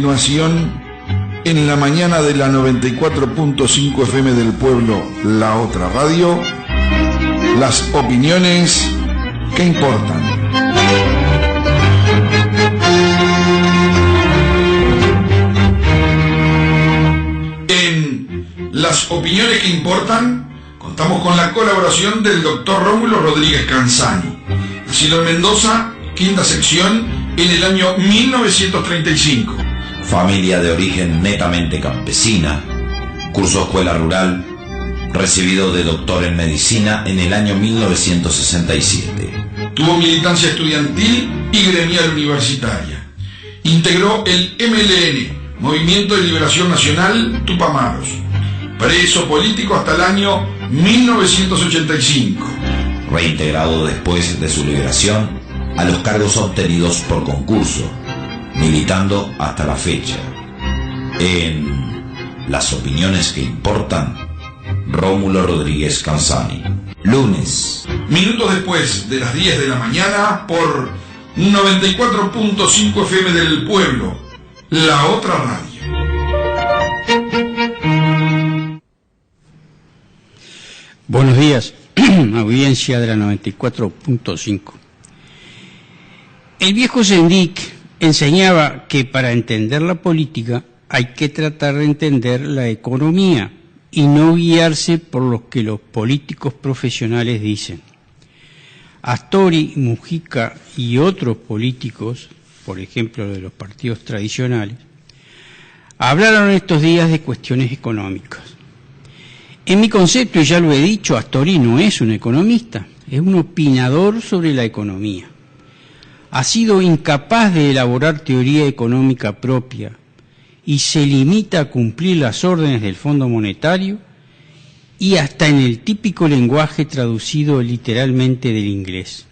continuación, en la mañana de la 94.5 FM del pueblo, La Otra Radio, las opiniones que importan. En las opiniones que importan, contamos con la colaboración del doctor Rómulo Rodríguez Canzani, nacido en Mendoza, quinta sección, en el año 1935. Familia de origen netamente campesina, cursó escuela rural, recibido de doctor en medicina en el año 1967. Tuvo militancia estudiantil y gremial universitaria. Integró el MLN, Movimiento de Liberación Nacional Tupamaros. Preso político hasta el año 1985. Reintegrado después de su liberación a los cargos obtenidos por concurso, militando hasta la fecha. En las opiniones que importan, Rómulo Rodríguez Canzani. Lunes. Minutos después de las 10 de la mañana por 94.5 FM del pueblo, La Otra Radio. Buenos días, audiencia de la 94.5. El viejo Sendik enseñaba que para entender la política hay que tratar de entender la economía y no guiarse por lo que los políticos profesionales dicen. Astori, Mujica y otros políticos, por ejemplo de los partidos tradicionales, hablaron estos días de cuestiones económicas. En mi concepto, y ya lo he dicho, Astori no es un economista, es un opinador sobre la economía. Ha sido incapaz de elaborar teoría económica propia y se limita a cumplir las órdenes del Fondo Monetario y hasta en el típico lenguaje traducido literalmente del inglés.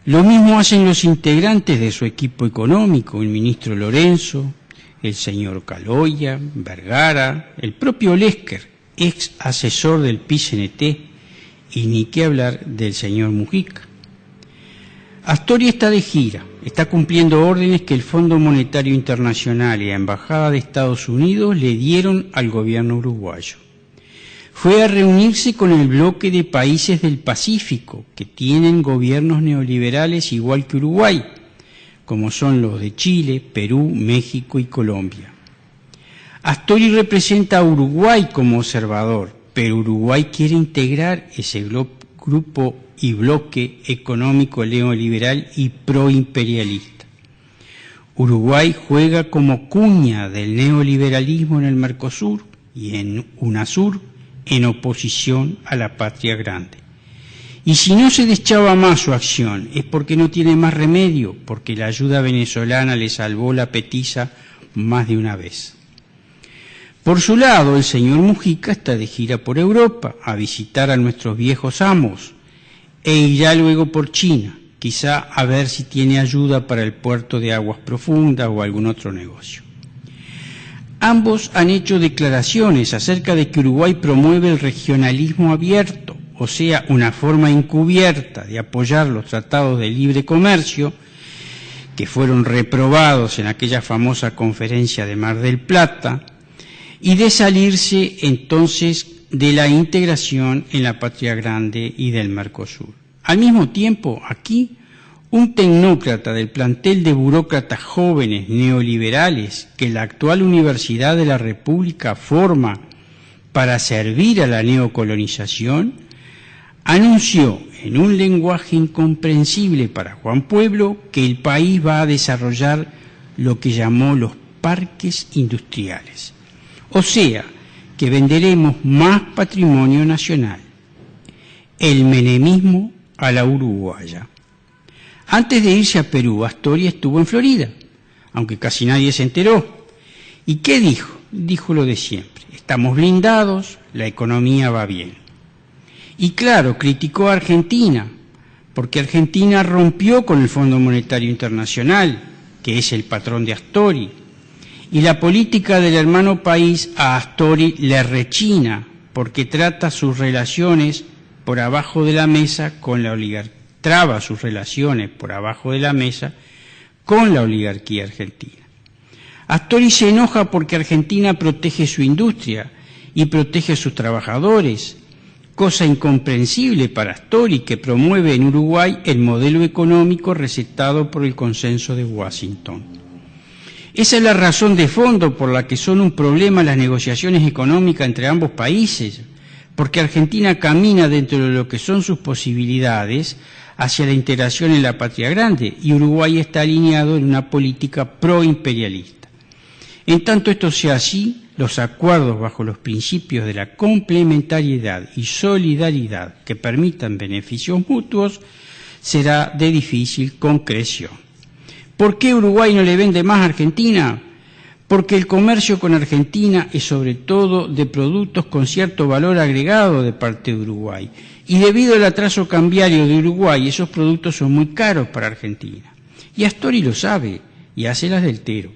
Lo mismo hacen los integrantes de su equipo económico, el ministro Lorenzo, el señor Caloya, Vergara, el propio Lesker, ex asesor del PICNT, y ni qué hablar del señor Mujica. Astori está de gira, está cumpliendo órdenes que el Fondo Monetario Internacional y la Embajada de Estados Unidos le dieron al gobierno uruguayo. Fue a reunirse con el bloque de países del Pacífico, que tienen gobiernos neoliberales igual que Uruguay, como son los de Chile, Perú, México y Colombia. Astori representa a Uruguay como observador, pero Uruguay quiere integrar ese grupo y bloque económico neoliberal y proimperialista. Uruguay juega como cuña del neoliberalismo en el Mercosur y en UNASUR en oposición a la patria grande. Y si no se deschaba más su acción es porque no tiene más remedio, porque la ayuda venezolana le salvó la petiza más de una vez. Por su lado, el señor Mujica está de gira por Europa a visitar a nuestros viejos amos, e irá luego por China, quizá a ver si tiene ayuda para el puerto de aguas profundas o algún otro negocio. Ambos han hecho declaraciones acerca de que Uruguay promueve el regionalismo abierto, o sea, una forma encubierta de apoyar los tratados de libre comercio, que fueron reprobados en aquella famosa conferencia de Mar del Plata, y de salirse entonces de la integración en la patria grande y del Mercosur. Al mismo tiempo, aquí, un tecnócrata del plantel de burócratas jóvenes neoliberales que la actual Universidad de la República forma para servir a la neocolonización, anunció en un lenguaje incomprensible para Juan Pueblo que el país va a desarrollar lo que llamó los parques industriales. O sea, que venderemos más patrimonio nacional, el menemismo a la uruguaya. Antes de irse a Perú, Astori estuvo en Florida, aunque casi nadie se enteró. ¿Y qué dijo? Dijo lo de siempre: estamos blindados, la economía va bien. Y claro, criticó a Argentina, porque Argentina rompió con el Fondo Monetario Internacional, que es el patrón de Astori. Y la política del hermano país a Astori le rechina porque trata sus relaciones por abajo de la mesa con la oligarquía, traba sus relaciones por abajo de la mesa con la oligarquía argentina. Astori se enoja porque Argentina protege su industria y protege a sus trabajadores, cosa incomprensible para Astori, que promueve en Uruguay el modelo económico recetado por el Consenso de Washington. Esa es la razón de fondo por la que son un problema las negociaciones económicas entre ambos países, porque Argentina camina dentro de lo que son sus posibilidades hacia la integración en la patria grande y Uruguay está alineado en una política proimperialista. En tanto esto sea así, los acuerdos bajo los principios de la complementariedad y solidaridad que permitan beneficios mutuos será de difícil concreción. ¿Por qué Uruguay no le vende más a Argentina? Porque el comercio con Argentina es sobre todo de productos con cierto valor agregado de parte de Uruguay. Y debido al atraso cambiario de Uruguay, esos productos son muy caros para Argentina. Y Astori lo sabe y hace las del tero.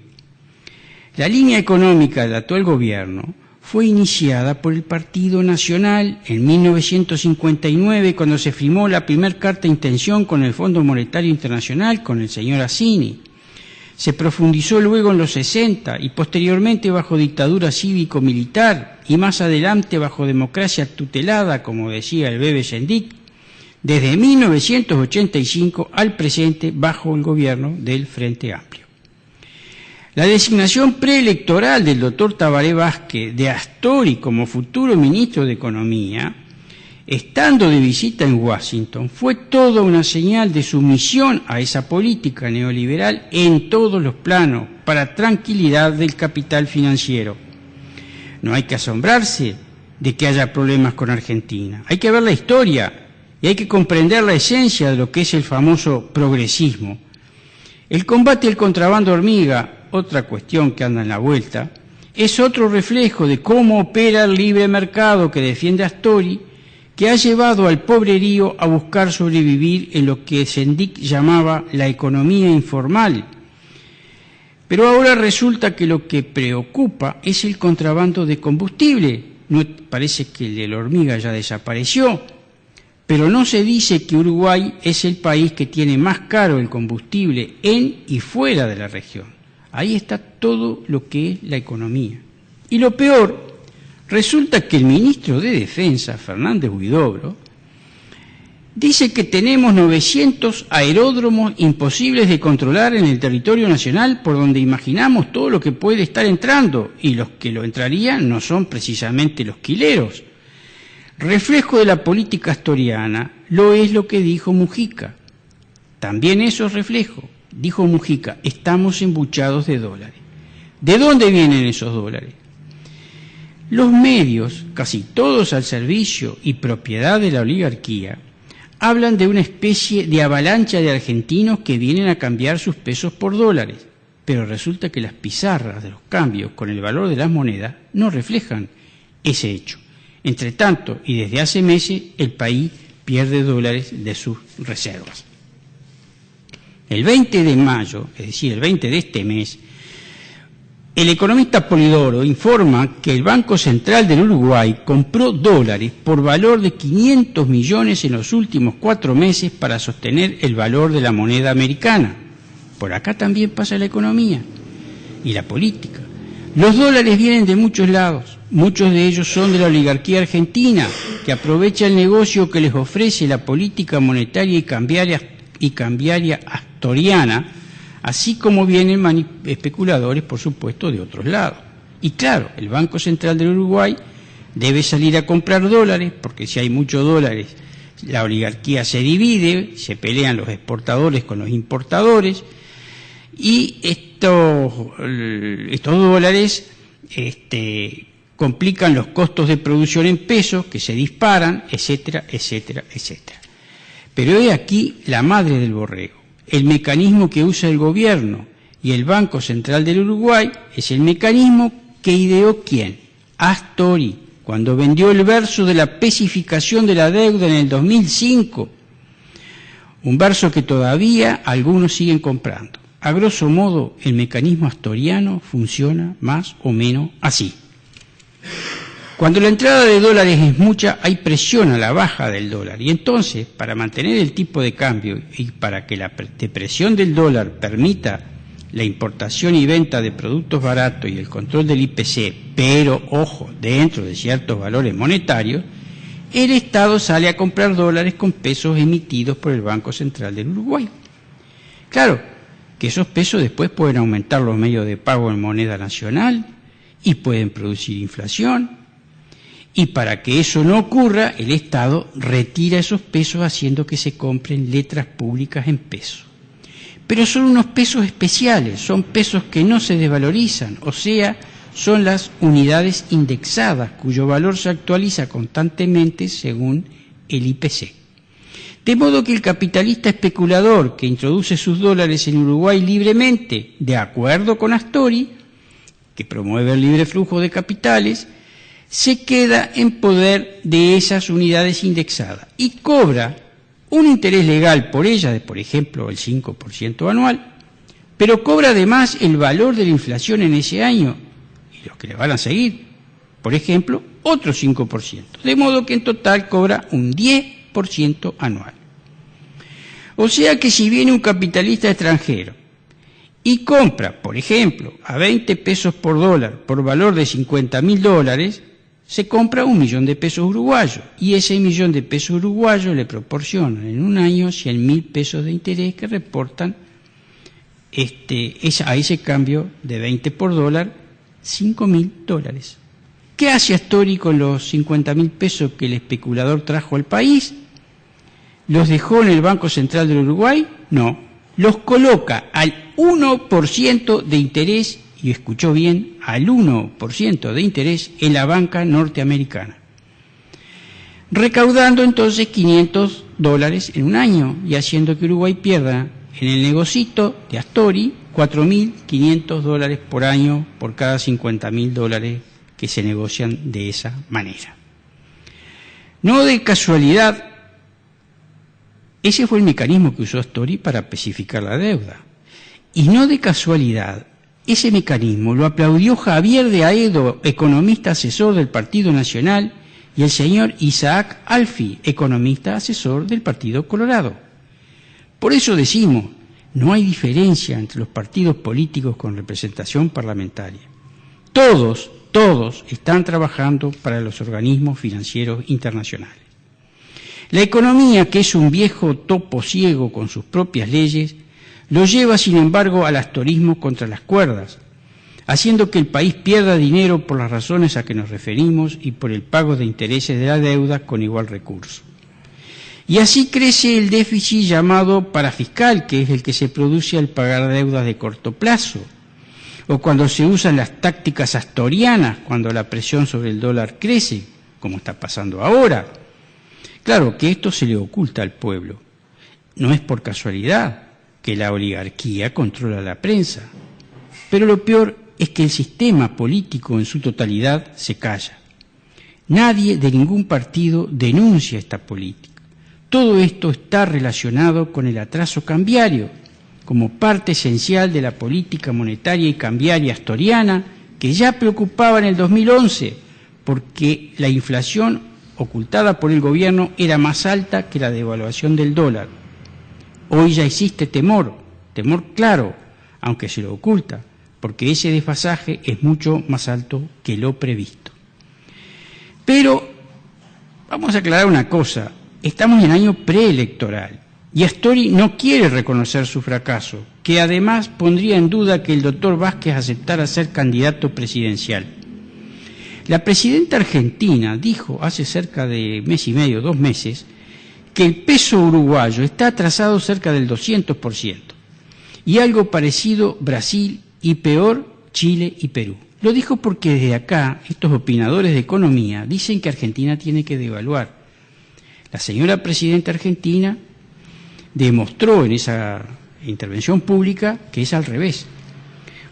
La línea económica del actual gobierno fue iniciada por el Partido Nacional en 1959, cuando se firmó la primera carta de intención con el Fondo Monetario Internacional, con el señor Assini. Se profundizó luego en los 60 y posteriormente bajo dictadura cívico-militar y más adelante bajo democracia tutelada, como decía el Bebe Sendik, desde 1985 al presente bajo el gobierno del Frente Amplio. La designación preelectoral del doctor Tabaré Vázquez de Astori como futuro ministro de Economía, estando de visita en Washington, fue toda una señal de sumisión a esa política neoliberal en todos los planos, para tranquilidad del capital financiero. No hay que asombrarse de que haya problemas con Argentina. Hay que ver la historia y hay que comprender la esencia de lo que es el famoso progresismo. El combate al contrabando hormiga, otra cuestión que anda en la vuelta, es otro reflejo de cómo opera el libre mercado que defiende Astori, que ha llevado al pobrerío a buscar sobrevivir en lo que Sendik llamaba la economía informal. Pero ahora resulta que lo que preocupa es el contrabando de combustible. No, parece que el de la hormiga ya desapareció, pero no se dice que Uruguay es el país que tiene más caro el combustible en y fuera de la región. Ahí está todo lo que es la economía. Y lo peor, resulta que el ministro de Defensa, Fernández Huidobro, dice que tenemos 900 aeródromos imposibles de controlar en el territorio nacional, por donde imaginamos todo lo que puede estar entrando, y los que lo entrarían no son precisamente los quileros. Reflejo de la política astoriana lo es lo que dijo Mujica. También eso es reflejo. Dijo Mujica, estamos embuchados de dólares. ¿De dónde vienen esos dólares? Los medios, casi todos al servicio y propiedad de la oligarquía, hablan de una especie de avalancha de argentinos que vienen a cambiar sus pesos por dólares, pero resulta que las pizarras de los cambios con el valor de las monedas no reflejan ese hecho. Entre tanto, y desde hace meses, el país pierde dólares de sus reservas. El 20 de mayo, es decir, el 20 de este mes, el economista Polidoro informa que el Banco Central del Uruguay compró dólares por valor de 500 millones en los últimos 4 meses para sostener el valor de la moneda americana. Por acá también pasa la economía y la política. Los dólares vienen de muchos lados, muchos de ellos son de la oligarquía argentina, que aprovecha el negocio que les ofrece la política monetaria y cambiaria astoriana, así como vienen especuladores, por supuesto, de otros lados. Y claro, el Banco Central del Uruguay debe salir a comprar dólares, porque si hay muchos dólares, la oligarquía se divide, se pelean los exportadores con los importadores, y estos dólares complican los costos de producción en pesos, que se disparan, etcétera, etcétera, etcétera. Pero he aquí la madre del borrego. El mecanismo que usa el gobierno y el Banco Central del Uruguay es el mecanismo que ideó ¿quién? Astori, cuando vendió el verso de la pesificación de la deuda en el 2005. Un verso que todavía algunos siguen comprando. A grosso modo, el mecanismo astoriano funciona más o menos así. Cuando la entrada de dólares es mucha, hay presión a la baja del dólar. Y entonces, para mantener el tipo de cambio y para que la depresión del dólar permita la importación y venta de productos baratos y el control del IPC, pero, ojo, dentro de ciertos valores monetarios, el Estado sale a comprar dólares con pesos emitidos por el Banco Central del Uruguay. Claro, que esos pesos después pueden aumentar los medios de pago en moneda nacional y pueden producir inflación. Y para que eso no ocurra, el Estado retira esos pesos haciendo que se compren letras públicas en pesos. Pero son unos pesos especiales, son pesos que no se desvalorizan, o sea, son las unidades indexadas, cuyo valor se actualiza constantemente según el IPC. De modo que el capitalista especulador que introduce sus dólares en Uruguay libremente, de acuerdo con Astori, que promueve el libre flujo de capitales, se queda en poder de esas unidades indexadas y cobra un interés legal por ellas de, por ejemplo, el 5% anual, pero cobra además el valor de la inflación en ese año y los que le van a seguir, por ejemplo, otro 5%, de modo que en total cobra un 10% anual. O sea que si viene un capitalista extranjero y compra, por ejemplo, a 20 pesos por dólar por valor de $50.000, se compra 1 millón de pesos uruguayos y ese 1 millón de pesos uruguayos le proporcionan en un año 100.000 pesos de interés que reportan a ese cambio de 20 por dólar, $5.000. ¿Qué hace Astori con los 50.000 pesos que el especulador trajo al país? ¿Los dejó en el Banco Central del Uruguay? No, los coloca al 1% de interés, y escuchó bien, al 1% de interés en la banca norteamericana, recaudando entonces $500 en un año y haciendo que Uruguay pierda en el negocito de Astori $4.500 por año por cada $50.000 que se negocian de esa manera. No de casualidad, ese fue el mecanismo que usó Astori para especificar la deuda. Y no de casualidad, ese mecanismo lo aplaudió Javier de Aedo, economista asesor del Partido Nacional, y el señor Isaac Alfi, economista asesor del Partido Colorado. Por eso decimos, no hay diferencia entre los partidos políticos con representación parlamentaria. Todos están trabajando para los organismos financieros internacionales. La economía, que es un viejo topo ciego con sus propias leyes, lo lleva, sin embargo, al astorismo contra las cuerdas, haciendo que el país pierda dinero por las razones a que nos referimos y por el pago de intereses de la deuda con igual recurso. Y así crece el déficit llamado parafiscal, que es el que se produce al pagar deudas de corto plazo, o cuando se usan las tácticas astorianas, cuando la presión sobre el dólar crece, como está pasando ahora. Claro que esto se le oculta al pueblo. No es por casualidad que la oligarquía controla la prensa. Pero lo peor es que el sistema político en su totalidad se calla. Nadie de ningún partido denuncia esta política. Todo esto está relacionado con el atraso cambiario, como parte esencial de la política monetaria y cambiaria astoriana, que ya preocupaba en el 2011, porque la inflación ocultada por el gobierno era más alta que la devaluación del dólar. Hoy ya existe temor claro, aunque se lo oculta, porque ese desfasaje es mucho más alto que lo previsto. Pero vamos a aclarar una cosa, estamos en año preelectoral y Astori no quiere reconocer su fracaso, que además pondría en duda que el doctor Vázquez aceptara ser candidato presidencial. La presidenta argentina dijo hace cerca de mes y medio, 2 meses, que el peso uruguayo está atrasado cerca del 200%, y algo parecido Brasil y peor Chile y Perú. Lo dijo porque desde acá estos opinadores de economía dicen que Argentina tiene que devaluar. La señora presidenta argentina demostró en esa intervención pública que es al revés.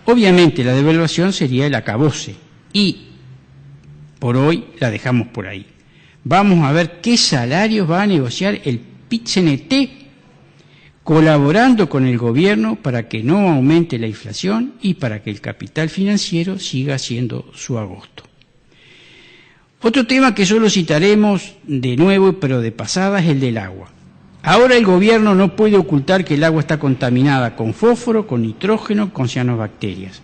Obviamente la devaluación sería el acabose y por hoy la dejamos por ahí. Vamos a ver qué salarios va a negociar el PIT-CNT, colaborando con el gobierno para que no aumente la inflación y para que el capital financiero siga haciendo su agosto. Otro tema que solo citaremos de nuevo, pero de pasada, es el del agua. Ahora el gobierno no puede ocultar que el agua está contaminada con fósforo, con nitrógeno, con cianobacterias.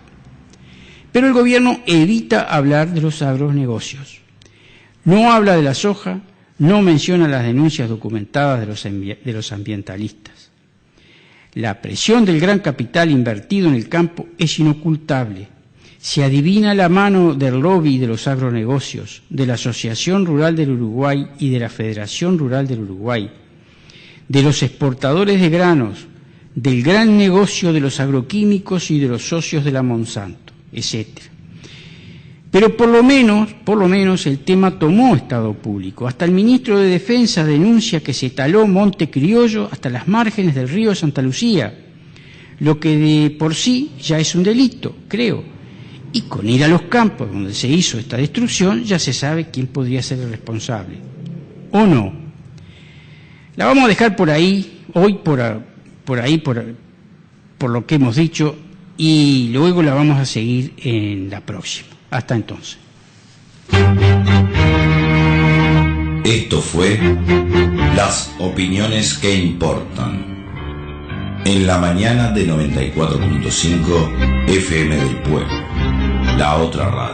Pero el gobierno evita hablar de los agronegocios. No habla de la soja, no menciona las denuncias documentadas de los ambientalistas. La presión del gran capital invertido en el campo es inocultable. Se adivina la mano del lobby de los agronegocios, de la Asociación Rural del Uruguay y de la Federación Rural del Uruguay, de los exportadores de granos, del gran negocio de los agroquímicos y de los socios de la Monsanto, etc. Pero por lo menos el tema tomó estado público. Hasta el ministro de Defensa denuncia que se taló Monte Criollo hasta las márgenes del río Santa Lucía, lo que de por sí ya es un delito, creo. Y con ir a los campos donde se hizo esta destrucción ya se sabe quién podría ser el responsable. ¿O no? La vamos a dejar por ahí, hoy por lo que hemos dicho, y luego la vamos a seguir en la próxima. Hasta entonces. Esto fue Las Opiniones que Importan, en la mañana de 94.5 FM del Pueblo, la otra radio.